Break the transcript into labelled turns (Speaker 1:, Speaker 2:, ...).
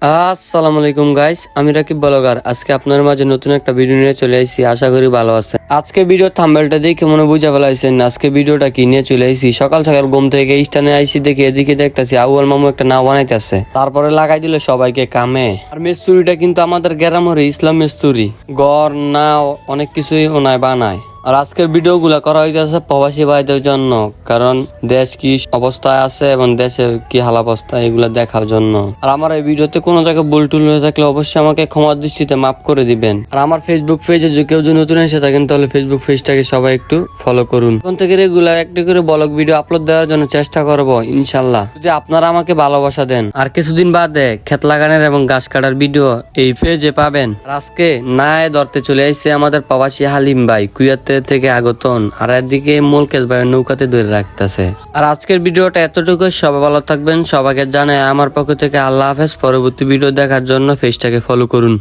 Speaker 1: আসসালামু আলাইকুম গাইস, আমি রাকিব ব্লগার। আজকে আপনার মাঝে নতুন একটা ভিডিও নিয়ে চলে আসছি, আশা করি ভালো আছেন। আজকে ভিডিও থাম্বনেলটা দেখে মনে বুঝা ফেলাইছেন আজকে ভিডিওটা কি নিয়ে চলে আসছি। সকাল সকাল ঘুম থেকে স্টানে আইসি, দেখে এদিকে দেখতেছি আউয়াল মামু একটা নাও বানাইতেছে, তারপরে লাগাই দিল সবাইকে কামে। আর মেস্তুরিটা কিন্তু আমাদের গ্রামের ইসলাম মেস্তুরি, গড় নাও অনেক কিছুই ওনায় বানায়। আর আজকের ভিডিও গুলা করা হইতেছে প্রবাসী ভাইদের জন্য, কারণ দেশ কি অবস্থায় আছে এবং দেশে কি হাল অবস্থা এগুলা দেখার জন্য। আর আমার এই ভিডিওতে কোনো জায়গায় ভুল টুল হয়ে থাকলে অবশ্যই আমাকে ক্ষমার দৃষ্টিতে মাফ করে দিবেন। আর আমার ফেসবুক পেজে যদি কেউ যদি নতুন এসে থাকেন তাহলে ফেসবুক পেজটাকে সবাই একটু ফলো করুন। এখন থেকে রেগুলার একটি করে ব্লগ ভিডিও আপলোড দেওয়ার জন্য চেষ্টা করব ইনশাল্লাহ, যদি আপনারা আমাকে ভালোবাসা দেন। আর কিছুদিন বাদে ক্ষেত লাগানোর এবং গাছ কাটার ভিডিও এই পেজে পাবেন। আর আজকে নায় ধরতে চলে আসছে আমাদের প্রবাসী হালিম ভাই কুয়াতে থেকে আগতন, আর একদিকে মুলকেশ ভাই নৌকাতে ধরে রাখতেছে। আর আজকের ভিডিওটা এতটুকু, সবাই ভালো থাকবেন। সবাইকে জানাই আমার পক্ষ থেকে আল্লাহ হাফেজ। পরবর্তী ভিডিও দেখার জন্য পেজটাকে ফলো করুন।